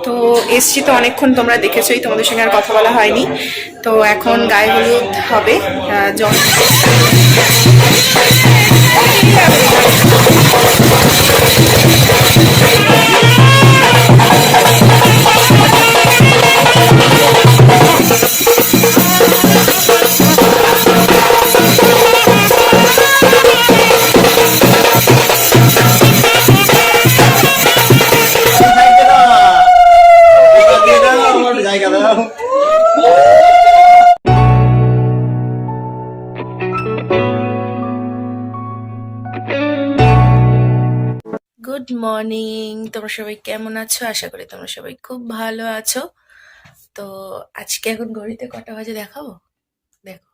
তো এসছি তো অনেকক্ষণ, তোমরা দেখেছোই, তোমাদের সঙ্গে আর কথা বলা হয়নি। তো এখন গায়ে হলুদ হবে। জল গুড মর্নিং, তোমরা সবাই কেমন আছো? আশা করি তোমরা সবাই খুব ভালো আছো। তো আজকে এখন ঘড়িতে কটা বাজে দেখাবো, দেখো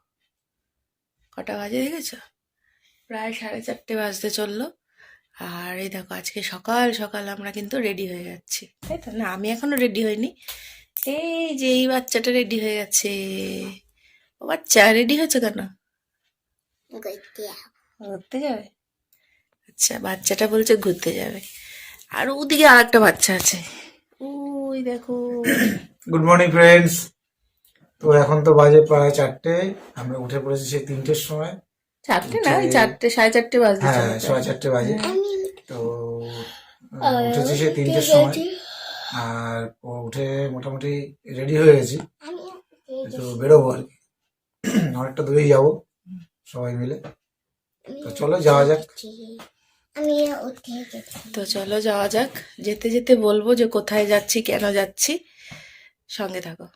কটা বাজে, দেখেছো? প্রায় 4:30 বাজতে চললো। আর এই দেখো আজকে সকাল সকাল আমরা কিন্তু রেডি হয়ে যাচ্ছি, তাই তো? না, আমি এখনো রেডি হইনি। এই যে এই বাচ্চাটা রেডি হয়ে গেছে। ও বাচ্চা, রেডি হয়েছে কেন? ঘুরতে যাবে? আচ্ছা, বাচ্চাটা বলছে ঘুরতে যাবে। আর ওদিকে আর একটা বাচ্চা আছে, ওই দেখো। Good morning friends. তো এখন তো বাজে প্রায় 4টে, আমরা উঠে পড়েছি সেই 3টের সময়। 4টে না, ওই 4টে 4:30 বাজতে হ্যাঁ, চলে। 4:30 বাজে। তো উঠেছি সেই 3টের সময়। আর উঠে মোটামুটি রেডি হয়ে গেছি, তো বেরোবো আর কি। অনেকটা দূরেই যাবো সবাই মিলে। তো চলো যাওয়া যাক। তো চলো যাওয়া যাক। যেতে যেতে বলবো যে কোথায় যাচ্ছি, কেন যাচ্ছি, সঙ্গে থাকো।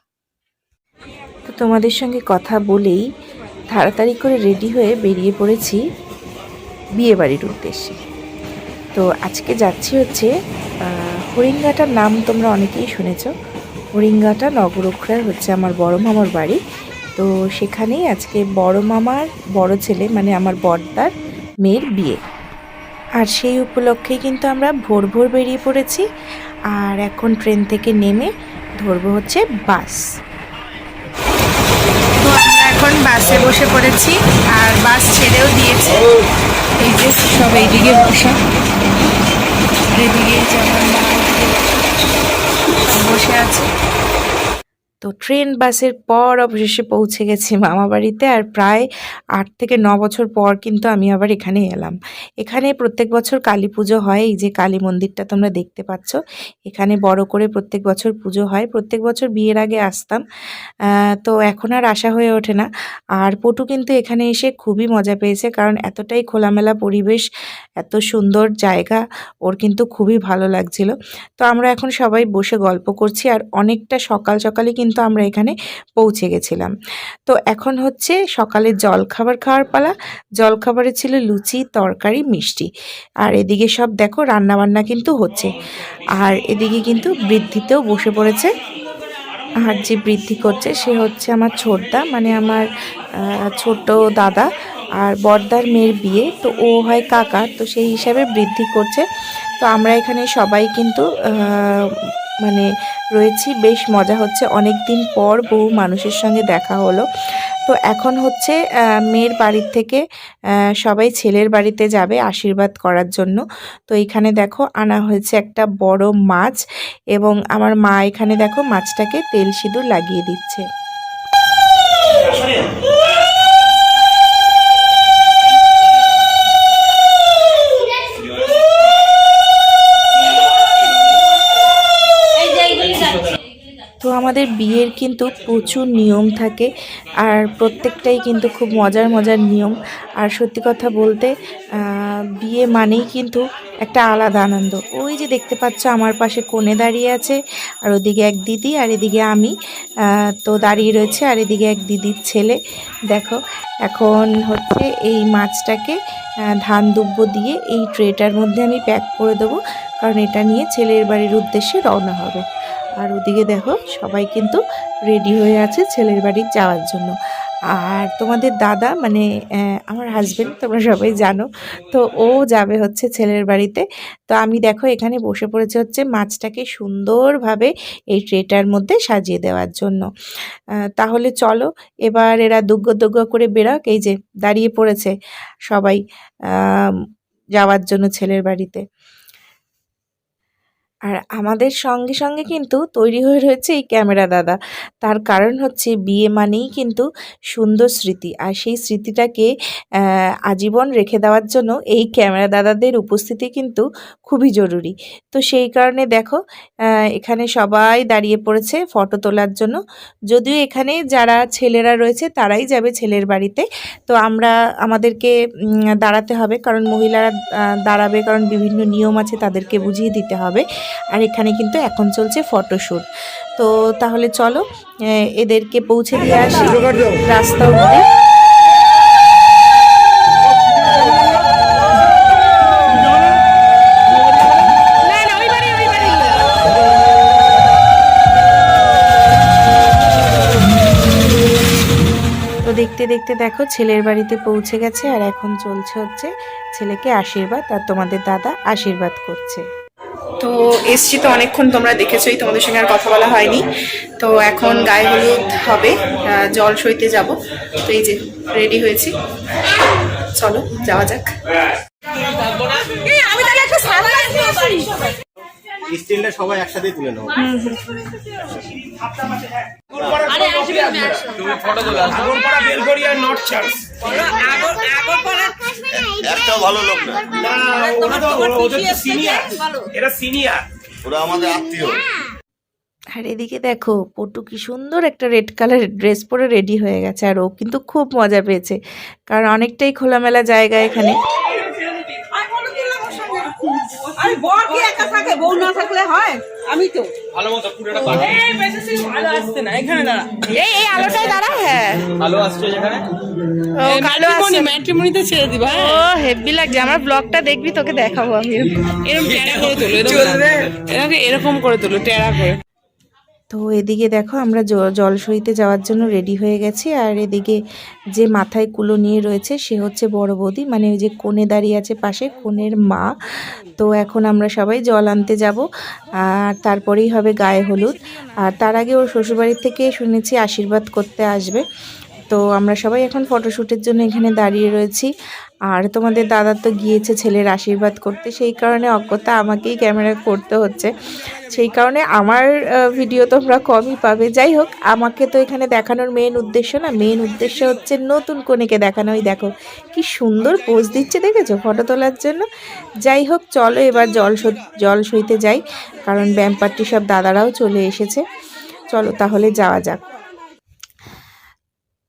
তো তোমাদের সঙ্গে কথা বলেই তাড়াতাড়ি করে রেডি হয়ে বেরিয়ে পড়েছি বিয়ে বাড়ির উদ্দেশ্যে। তো আজকে যাচ্ছি হচ্ছে হরিঙ্গাটার নাম তোমরা অনেকেই শুনেছ। হরিঙ্গাটা নগরুখড়ায় হচ্ছে আমার বড় মামার বাড়ি। তো সেখানেই আজকে বড় মামার বড় ছেলে মানে আমার বড়দার মেয়ের বিয়ে। আর সেই উপলক্ষেই কিন্তু আমরা ভোর ভোর বেরিয়ে পড়েছি। আর এখন ট্রেন থেকে নেমে ধরবো হচ্ছে বাস। তো আমরা এখন বাসে বসে পড়েছি, আর বাস ছেড়েও দিয়েছে। এই যে সব এইদিকে বসা, এদিকে যেমন বসে আছে। তো ট্রেন বাসের পর অবশেষে পৌঁছে গেছি মামা বাড়িতে। আর প্রায় 8 থেকে 9 বছর পর কিন্তু আমি আবার এখানে এলাম। এখানে প্রত্যেক বছর কালী পুজো হয়। এই যে কালী মন্দিরটা তোমরা দেখতে পাচ্ছ, এখানে বড় করে প্রত্যেক বছর পুজো হয়। প্রত্যেক বছর বিয়ের আগে আসতাম, তো এখন আর আসা হয়ে ওঠে না। আর পটু কিন্তু এখানে এসে খুবই মজা পেয়েছে, কারণ এতটাই খোলামেলা পরিবেশ, এত সুন্দর জায়গা, ওর কিন্তু খুবই ভালো লাগছিল। তো আমরা এখন সবাই বসে গল্প করছি, আর অনেকটা সকাল সকালই কিন্তু আমরা এখানে পৌঁছে গেছিলাম। তো এখন হচ্ছে সকালের জলখাবার খাওয়ার পালা। জলখাবারে ছিল লুচি, তরকারি, মিষ্টি। আর এদিকে সব দেখো রান্নাবান্না কিন্তু হচ্ছে। আর এদিকে কিন্তু বৃদ্ধিতেও বসে পড়েছে। আর যে বৃদ্ধি করছে সে হচ্ছে আমার ছোটদা, মানে আমার ছোট দাদা। আর বড়দার মেয়ের বিয়ে, তো ও হয় কাকা, তো সেই হিসাবে বৃদ্ধি করছে। তো আমরা এখানে সবাই কিন্তু মানে রয়েছি, বেশ মজা হচ্ছে। অনেক দিন পর বহু মানুষের সঙ্গে দেখা হলো। তো এখন হচ্ছে মেয়ের বাড়ির থেকে সবাই ছেলের বাড়িতে যাবে আশীর্বাদ করার জন্য। তো এখানে দেখো আনা হয়েছে একটা বড় মাছ, এবং আমার মা এখানে দেখো মাছটাকে তেল সিঁদুর লাগিয়ে দিচ্ছে। তো আমাদের বিয়ের কিন্তু প্রচুর নিয়ম থাকে, আর প্রত্যেকটাই কিন্তু খুব মজার মজার নিয়ম। আর সত্যি কথা বলতে বিয়ে মানেই কিন্তু একটা আলাদা আনন্দ। ওই যে দেখতে পাচ্ছ আমার পাশে কনে দাঁড়িয়ে আছে, আর ওদিকে এক দিদি, আর এদিকে আমি তো দাঁড়িয়ে রয়েছে, আর এদিকে এক দিদির ছেলে। দেখো এখন হচ্ছে এই মাছটাকে ধান দুব্বো দিয়ে এই ট্রেটার মধ্যে আমি প্যাক করে দেবো, কারণ এটা নিয়ে ছেলের বাড়ির উদ্দেশ্যে রওনা হবে। আর ওদিকে দেখো সবাই কিন্তু রেডি হয়ে আছে ছেলের বাড়ি যাওয়ার জন্য। আর তোমাদের দাদা মানে আমার হাজবেন্ড, তোমরা সবাই জানো, তো ও যাবে হচ্ছে ছেলের বাড়িতে। তো আমি দেখো এখানে বসে পড়েছে হচ্ছে মাছটাকে সুন্দরভাবে এই ট্রেটার মধ্যে সাজিয়ে দেওয়ার জন্য। তাহলে চলো এবার এরা দুগ্গ দুগ্গ করে বেরাক। এই যে দাঁড়িয়ে পড়েছে সবাই যাওয়ার জন্য ছেলের বাড়িতে। আর আমাদের সঙ্গে সঙ্গে কিন্তু তৈরি হয়ে রয়েছে এই ক্যামেরা দাদা। তার কারণ হচ্ছে বিয়ে মানেই কিন্তু সুন্দর স্মৃতি, আর সেই স্মৃতিটাকে আজীবন রেখে দেওয়ার জন্য এই ক্যামেরা দাদাদের উপস্থিতি কিন্তু খুবই জরুরি। তো সেই কারণে দেখো এখানে সবাই দাঁড়িয়ে পড়েছে ফটো তোলার জন্য। যদিও এখানে যারা ছেলেরা রয়েছে তারাই যাবে ছেলের বাড়িতে, তো আমাদেরকে দাঁড়াতে হবে, কারণ মহিলারা দাঁড়াবে, কারণ বিভিন্ন নিয়ম আছে তাদেরকে বুঝিয়ে দিতে হবে। আর এখানে কিন্তু এখন চলছে ফটোশ্যুট। তো তাহলে চলো এদেরকে পৌঁছে দিয়ে আসি রাস্তা অবধি। তো দেখতে দেখতে দেখো ছেলের বাড়িতে পৌঁছে গেছে, আর এখন চলছে হচ্ছে ছেলেকে আশীর্বাদ, আর তোমাদের দাদা আশীর্বাদ করছে। তো এসছি তো অনেকক্ষণ, তোমরা দেখেছোই, তোমাদের সঙ্গে আর কথা বলা হয়নি। তো এখন গায়ে হলুদ হবে, জল সইতে যাব। তো এই যে রেডি হয়েছি, চলো যাওয়া যাক। স্টিলটা সবাই একসাথে তুলে নেবো। একটাও ভালো লোক না, ওরা আমাদের আত্মীয়। আর এদিকে দেখো পটু কি সুন্দর একটা রেড কালারের ড্রেস পরে রেডি হয়ে গেছে, আর ও কিন্তু খুব মজা পেয়েছে, কারণ অনেকটাই খোলামেলা জায়গা এখানে। আরে বর কি একা থাকে, বউ না থাকলে হয়? আমি তো ভালোমতো পুরোটা পাবো। এই বেশি ভালো আসছে না, এখানে দাঁড়া। এই আলোটায় দাঁড়া। হ্যাঁ ভালো আসছে যেখানে ও কালো আসছে, ম্যাট্রিমনিতে ছেড়ে দিবা। ও হেভি লাগছে। আমার ব্লগটা দেখবি, তোকে দেখাবো আমি। এরকম টেরা করে তোলো, এরকম করে তোলো, টেরা করে। তো এদিকে দেখো আমরা জল সইতে যাওয়ার জন্য রেডি হয়ে গেছি, আর এদিকে যে মাথায় কুলো নিয়ে রয়েছে সে হচ্ছে বড় বৌদি, মানে ওই যে কোণে দাঁড়িয়ে আছে পাশে, কোণের মা। তো এখন আমরা সবাই জল আনতে যাব, আর তারপরেই হবে গায়ে হলুদ। আর তার আগে ওর শ্বশুরবাড়ির থেকে শুনেছি আশীর্বাদ করতে আসবে। তো আমরা সবাই এখন ফটোশ্যুটের জন্য এখানে দাঁড়িয়ে রয়েছি। আর তোমাদের দাদা তো গিয়েছে ছেলের আশীর্বাদ করতে, সেই কারণে অজ্ঞতা আমাকেই ক্যামেরা করতে হচ্ছে, সেই কারণে আমার ভিডিও তোমরা কমই পাবে। যাই হোক, আমাকে তো এখানে দেখানোর মেন উদ্দেশ্য না, মেন উদ্দেশ্য হচ্ছে নতুন কনেকে দেখানো। ওই দেখো কি সুন্দর পোজ দিচ্ছে, দেখেছো ফটো তোলার জন্য। যাই হোক, চলো এবার জল সইতে যাই, কারণ ব্যায়াম পার্টি সব দাদারাও চলে এসেছে। চলো তাহলে যাওয়া যাক।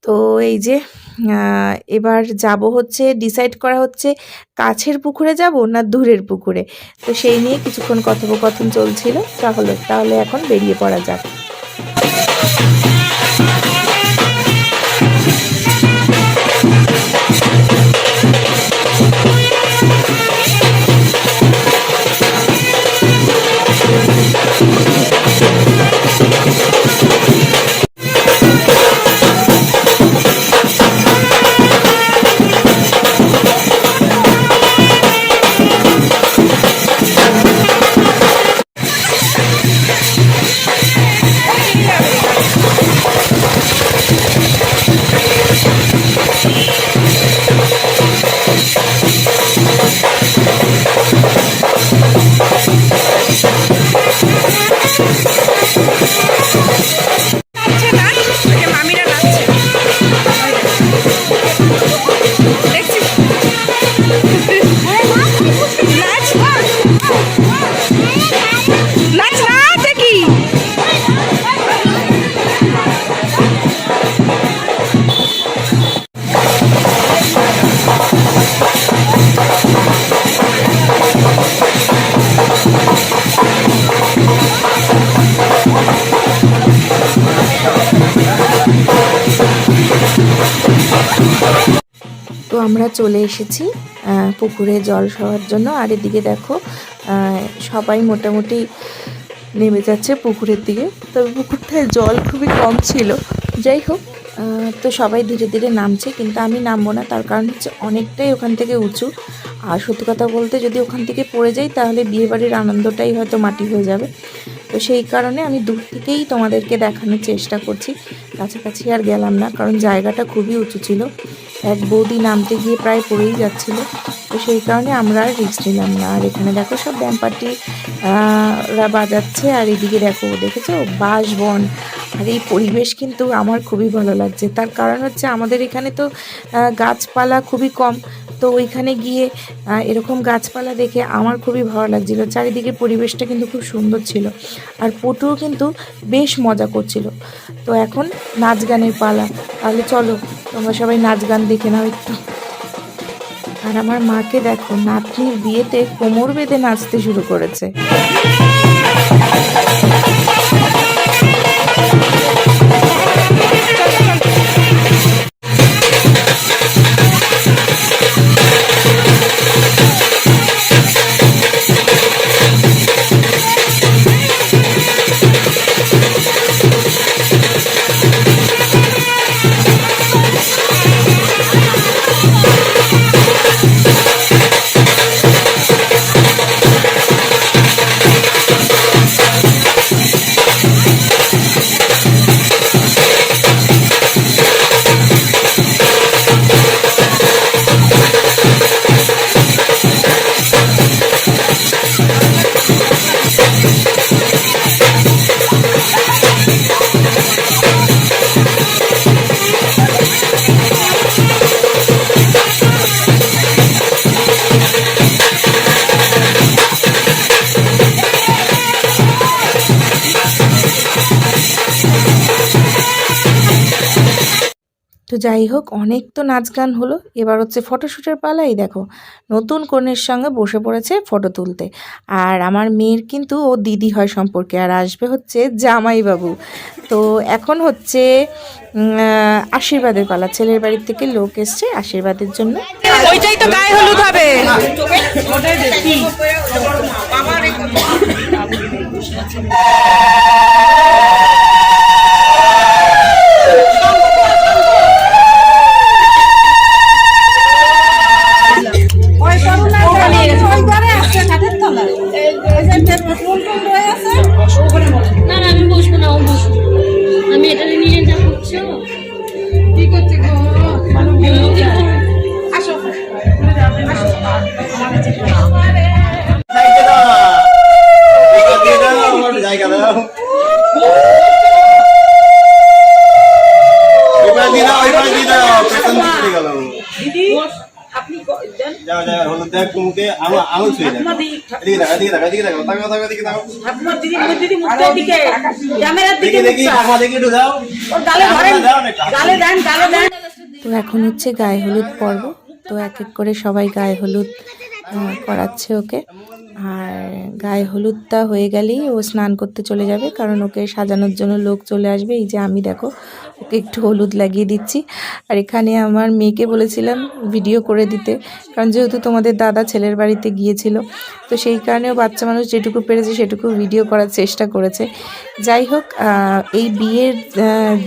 তো এই যে এবার যাব হচ্ছে, ডিসাইড করা হচ্ছে কাছের পুকুরে যাব না দূরের পুকুরে। তো সেই নিয়ে কিছুক্ষণ কথোপকথন চলছিল। তাহলে এখন বেরিয়ে পড়া যাক। তো আমরা চলে এসেছি পুকুরে জল খাওয়ার জন্য। আর এদিকে দেখো সবাই মোটামুটি নেমে যাচ্ছে পুকুরের দিকে। তবে পুকুরটায় জল খুবই কম ছিল। যাই হোক, তো সবাই ধীরে ধীরে নামছে, কিন্তু আমি নামবো না, তার কারণ হচ্ছে অনেকটাই ওখান থেকে উঁচু। আর সত্যি কথা বলতে যদি ওখান থেকে পড়ে যাই তাহলে বিয়েবাড়ির আনন্দটাই হয়তো মাটি হয়ে যাবে। তো সেই কারণে আমি দূর থেকেই তোমাদেরকে দেখানোর চেষ্টা করছি, কাছাকাছি আর গেলাম না, কারণ জায়গাটা খুবই উঁচু ছিল। এক বৌদি নামতে গিয়ে প্রায় পড়েই যাচ্ছিল। তো তো সেই কারণে আমরা আর রিস্ক নিলাম না। আর এখানে দেখো সব ব্যাম্পারটি রা বাজাচ্ছে, আর এদিকে দেখেছো বাঁশবন। আর এই পরিবেশ কিন্তু আমার খুবই ভালো লাগছে, তার কারণ হচ্ছে আমাদের এখানে তো গাছপালা খুবই কম। তো ওইখানে গিয়ে এরকম গাছপালা দেখে আমার খুবই ভালো লাগছিল। চারিদিকে পরিবেশটা কিন্তু খুব সুন্দর ছিল, আর পটুও কিন্তু বেশ মজা করছিল। তো এখন নাচ গানের পালা, তাহলে চলো তোমরা সবাই নাচ গান দেখে নাও একটু। আর আমার মাকে দেখো নাতনির বিয়েতে কোমর বেঁধে নাচতে শুরু করেছে। তো যাই হোক, অনেক তো নাচ গান হলো, এবার হচ্ছে ফটোশ্যুটের পালাই। দেখো নতুন কনের সঙ্গে বসে পড়েছে ফটো তুলতে। আর আমার মেয়ের কিন্তু ও দিদি হয় সম্পর্কে, আর আসবে হচ্ছে জামাইবাবু। তো এখন হচ্ছে আশীর্বাদের পালা, ছেলের বাড়ির থেকে লোক এসছে আশীর্বাদের জন্য। ওইটাই তো গায়ে হলুদ হবে। না না, আমি বসবো না, ও বসবো। আমি এটা নিয়ে যা করছো কি করছে গো? জায়গা দাও, ওইবার দিয়ে দাও, ওইবার দিয়ে দাও, পেছন দিকে গেল। যাও যাও, হলুদ দেখ মুখে আঙুল ছুঁয়ে যাও। এদিকে দাও, এদিকে দাও, এদিকে দাও, তাকাও তাকাও, এদিকে দাও। দেখি দেখি, ঠাকুমা দেখি একটু দাও। তো এখন হচ্ছে গায়ে হলুদ পর্ব। তো এক এক করে সবাই গায়ে হলুদ করাচ্ছে ওকে। আর গায়ে হলুদটা হয়ে গেলেই ও স্নান করতে চলে যাবে, কারণ ওকে সাজানোর জন্য লোক চলে আসবে। এই যে আমি দেখো ওকে একটু হলুদ লাগিয়ে দিচ্ছি। আর এখানে আমার মেয়েকে বলেছিলাম ভিডিও করে দিতে, কারণ যেহেতু তোমাদের দাদা ছেলের বাড়িতে গিয়েছিল, তো সেই কারণেও বাচ্চা মানুষ যেটুকু পেরেছে সেটুকু ভিডিও করার চেষ্টা করেছে। যাই হোক, এই বিয়ের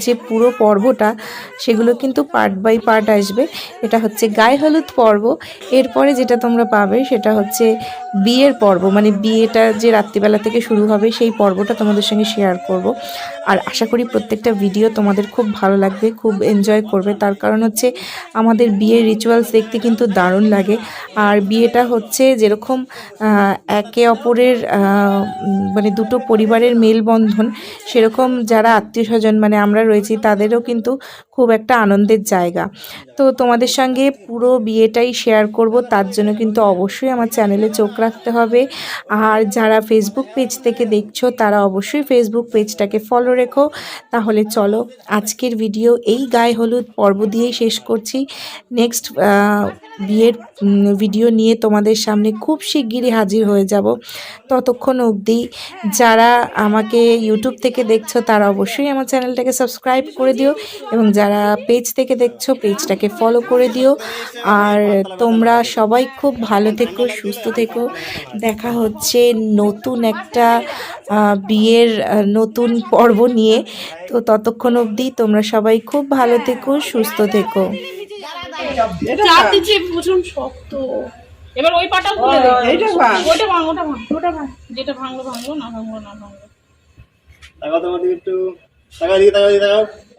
যে পুরো পর্বটা সেগুলো কিন্তু পার্ট বাই পার্ট আসবে। এটা হচ্ছে গায়ে হলুদ পর্ব, এরপরে যেটা তোমরা পাবে সেটা হচ্ছে বিয়ের পর্ব, মানে বিয়েটা যে রাত্রিবেলা থেকে শুরু হবে সেই পর্বটা তোমাদের সঙ্গে শেয়ার করব। আর আশা করি প্রত্যেকটা ভিডিও তোমাদের খুব ভালো লাগবে, খুব এনজয় করবে। তার কারণ হচ্ছে আমাদের বিয়ের রিচুয়ালস দেখতে কিন্তু দারুণ লাগে। আর বিয়েটা হচ্ছে যেরকম একে অপরের মানে দুটো পরিবারের মেলবন্ধন, সেরকম যারা আত্মীয় স্বজন মানে আমরা রয়েছি তাদেরও কিন্তু খুব একটা আনন্দের জায়গা। তো তোমাদের সঙ্গে পুরো বিয়েটাই শেয়ার করব, তার জন্য কিন্তু অবশ্যই আমার চ্যানেলে চোখ রাখতে হবে। আর যারা ফেসবুক পেজ থেকে দেখছো তারা অবশ্যই ফেসবুক পেজটাকে ফলো রেখো। তাহলে চলো আজকের ভিডিও এই গায়ে হলুদ পর্ব দিয়েই শেষ করছি। নেক্সট বিয়ের ভিডিও নিয়ে তোমাদের সামনে খুব শিগগিরই হাজির হয়ে যাব। ততক্ষণ অবধি যারা আমাকে ইউটিউব থেকে দেখছো তারা অবশ্যই আমার চ্যানেলটাকে সাবস্ক্রাইব করে দিও, এবং যারা পেজ থেকে দেখছো পেজটাকে ফলো করে দিও। আর তোমরা সবাই খুব ভালো থেকো, সুস্থ থেকো। দেখা হচ্ছে নতুন একটা বিয়ের নতুন পর্ব নিয়ে। তো ততক্ষণ অবধি তোমরা সবাই খুব ভালো থেকো, সুস্থ থেকো। প্রচুর শক্ত। এবার ওই পাটাও খুলে দে। ওটা ভাঙ, ওটা ভাঙ, যেটা ভাঙলো ভাঙলো, না ভাঙলো না ভাঙলো। তাকাও তোমার দিকে একটু, তাকাও দিকে, তাকাও দিকে, তাকাও।